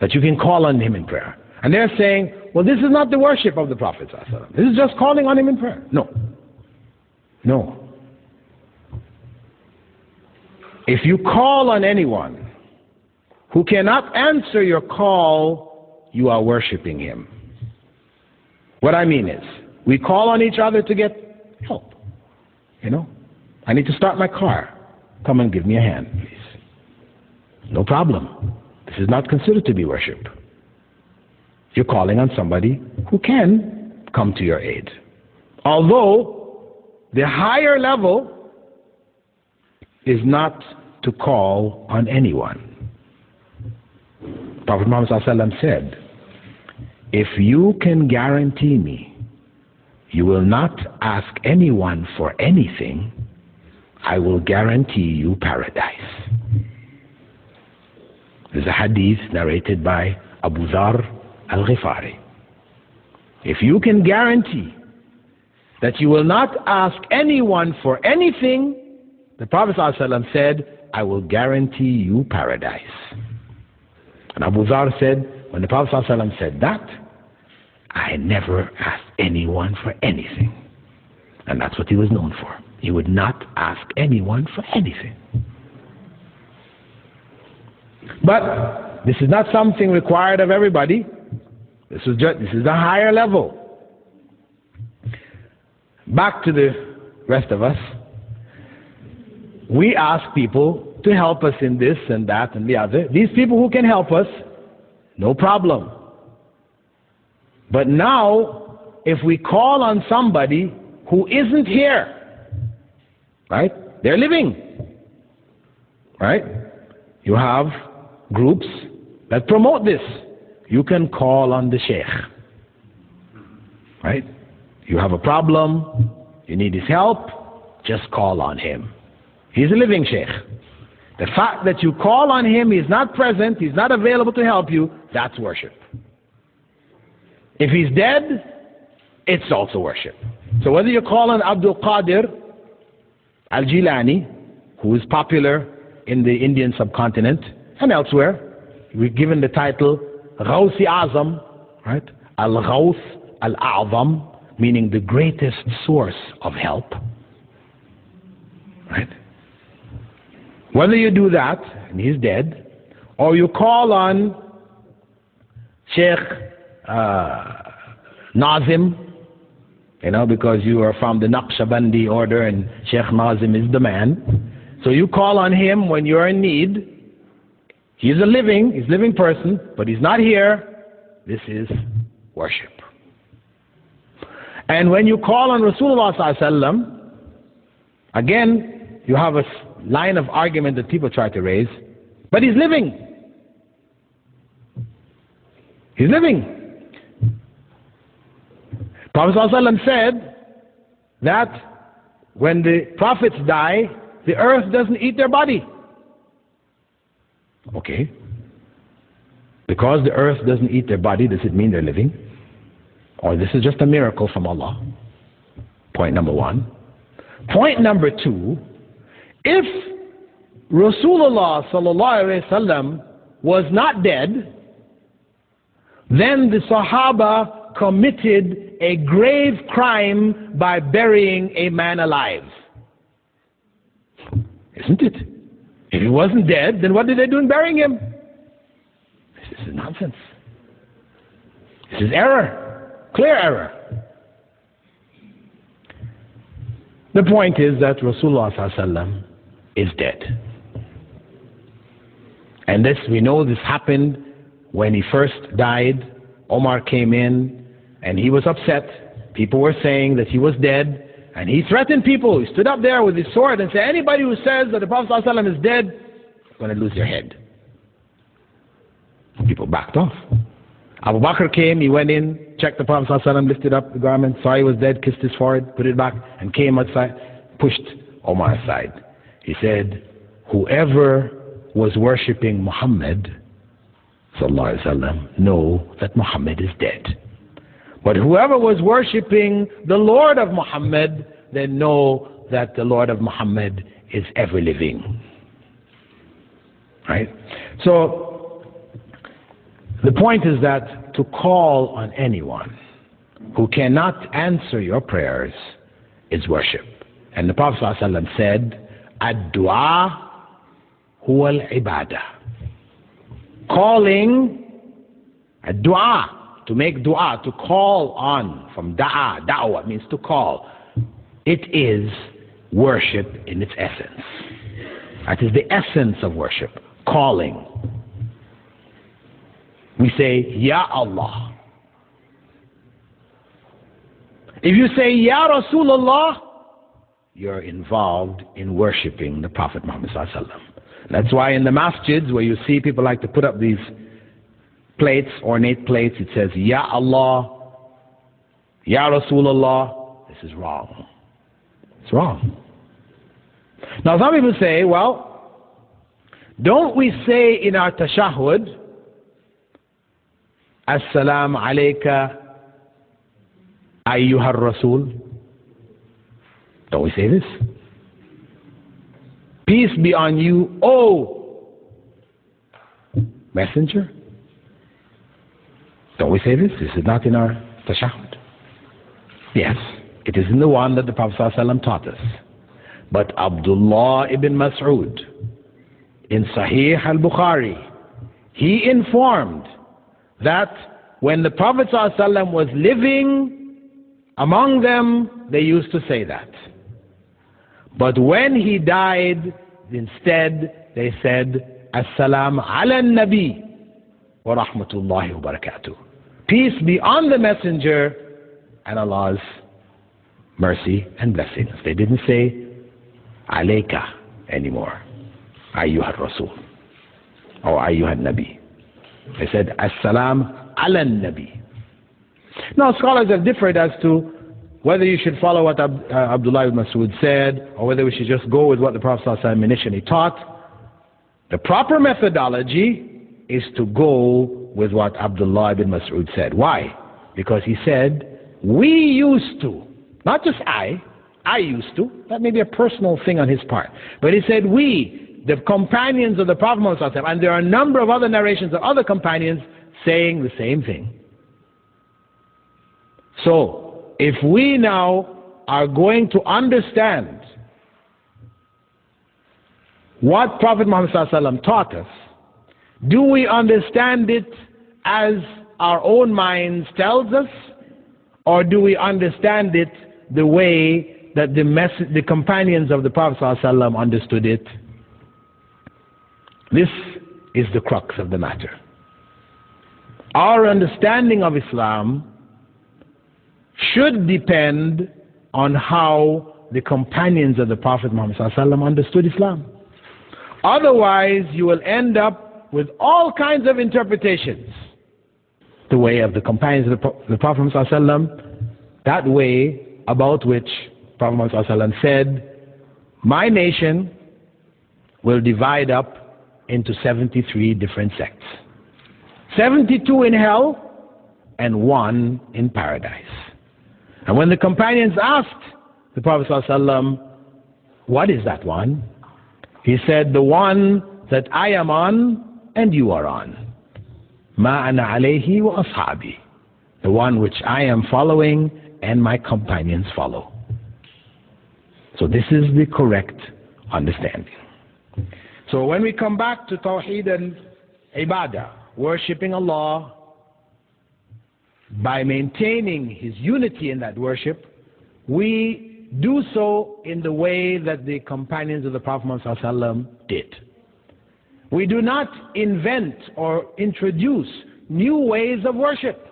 that you can call on him in prayer. And they're saying, well, this is not the worship of the Prophet. This is just calling on him in prayer. No. No. If you call on anyone who cannot answer your call, you are worshiping him. What I mean is, we call on each other to get help. You know, I need to start my car. Come and give me a hand, please. No problem. This is not considered to be worship. You're calling on somebody who can come to your aid. Although the higher level is not to call on anyone. Prophet Muhammad ﷺ said, if you can guarantee me you will not ask anyone for anything, I will guarantee you paradise. There's a hadith narrated by Abu Dhar al-Ghifari. If you can guarantee that you will not ask anyone for anything, the Prophet ﷺ said, I will guarantee you paradise. And Abu Dhar said, when the Prophet ﷺ said that, I never asked anyone for anything. And that's what he was known for. He would not ask anyone for anything. But this is not something required of everybody. This is the higher level. Back to the rest of us. We ask people to help us in this and that and the other. These people who can help us, no problem. But now, if we call on somebody who isn't here, right? They're living, right? You have groups that promote this. You can call on the sheikh, right? You have a problem, you need his help, just call on him. He's a living sheikh. The fact that you call on him, he's not present, he's not available to help you, that's worship. If he's dead, it's also worship. So whether you call on Abdul Qadir al-Jilani, who is popular in the Indian subcontinent and elsewhere, we're given the title Ghawsi Azam, right? Al-Ghaws al-A'zam, meaning the greatest source of help, right? Whether you do that, and he's dead, or you call on Sheikh Nazim, you know, because you are from the Naqshbandi order and Sheikh Nazim is the man. So you call on him when you're in need. He's a living person, but he's not here. This is worship. And when you call on Rasulullah ﷺ, again, you have a line of argument that people try to raise, but he's living. He's living. Prophet ﷺ said that when the prophets die, the earth doesn't eat their body. Okay. Because the earth doesn't eat their body, does it mean they're living? Or this is just a miracle from Allah? Point number one. Point number two, if Rasulullah ﷺ was not dead, then the Sahaba committed a grave crime by burying a man alive. Isn't it? If he wasn't dead, then what did they do in burying him? This is nonsense. This is error. Clear error. The point is that Rasulullah ﷺ is dead. And this, we know this happened when he first died. Omar came in and he was upset. People were saying that he was dead. And he threatened people. He stood up there with his sword and said, anybody who says that the Prophet ﷺ is dead, is going to lose your head. People backed off. Abu Bakr came, he went in, checked the Prophet ﷺ, lifted up the garment, saw he was dead, kissed his forehead, put it back, and came outside, pushed Omar aside. He said, whoever was worshipping Muhammad ﷺ, know that Muhammad is dead. But whoever was worshipping the Lord of Muhammad, then know that the Lord of Muhammad is ever living. Right? So, The point is that to call on anyone who cannot answer your prayers is worship. And the Prophet ﷺ said, Ad-du'a huwa al-ibadah. Calling, ad-du'a, to make dua, to call on, from da'wah means to call. It is worship in its essence. That is the essence of worship, calling. We say, Ya Allah. If you say, Ya Rasulullah, you're involved in worshiping the Prophet Muhammad sallallahu alaihi wasallam. That's why in the masjids where you see people like to put up these plates, ornate plates, it says, Ya Allah, Ya Rasulullah. This is wrong. It's wrong. Now some people say, well, don't we say in our tashahhud, As-salamu alayka ayyuhar rasul? Don't we say this? Peace be on you, O messenger. Don't we say this? This is not in our tashahhud. Yes, it is in the one that the Prophet ﷺ taught us. But Abdullah ibn Mas'ud, in Sahih al-Bukhari, he informed that when the Prophet ﷺ was living among them, they used to say that. But when he died, instead they said, As-salam ala nabi wa rahmatullahi wa barakatuh. Peace be on the messenger and Allah's mercy and blessings. They didn't say alayka anymore, ayyuhar rasul or ayyuhar nabi. They said as-salam ala nabi. Now scholars have differed as to whether you should follow what Abdullah ibn Mas'ud said or whether we should just go with what the Prophet ﷺ initially taught. The proper methodology is to go with what Abdullah ibn Mas'ud said. Why? Because he said, we used to, not just I used to, that may be a personal thing on his part, but he said we, the companions of the Prophet Muhammad ﷺ, and there are a number of other narrations of other companions saying the same thing. So, if we now are going to understand what Prophet Muhammad ﷺ taught us, do we understand it as our own minds tells us, or do we understand it the way that the companions of the Prophet ﷺ understood it? This is the crux of the matter. Our understanding of Islam should depend on how the companions of the Prophet Muhammad ﷺ understood Islam. Otherwise, you will end up with all kinds of interpretations. The way of the companions of the Prophet Muhammad ﷺ, that way about which Prophet Muhammad ﷺ said, my nation will divide up into 73 different sects. 72 in hell and 1 in paradise. And when the companions asked the Prophet ﷺ, what is that one? He said, the one that I am on and you are on. Ma ana alayhi wa ashabi. The one which I am following and my companions follow. So this is the correct understanding. So when we come back to Tawheed and Ibadah, worshipping Allah, by maintaining His unity in that worship, we do so in the way that the companions of the Prophet Muhammad ﷺ did. We do not invent or introduce new ways of worship.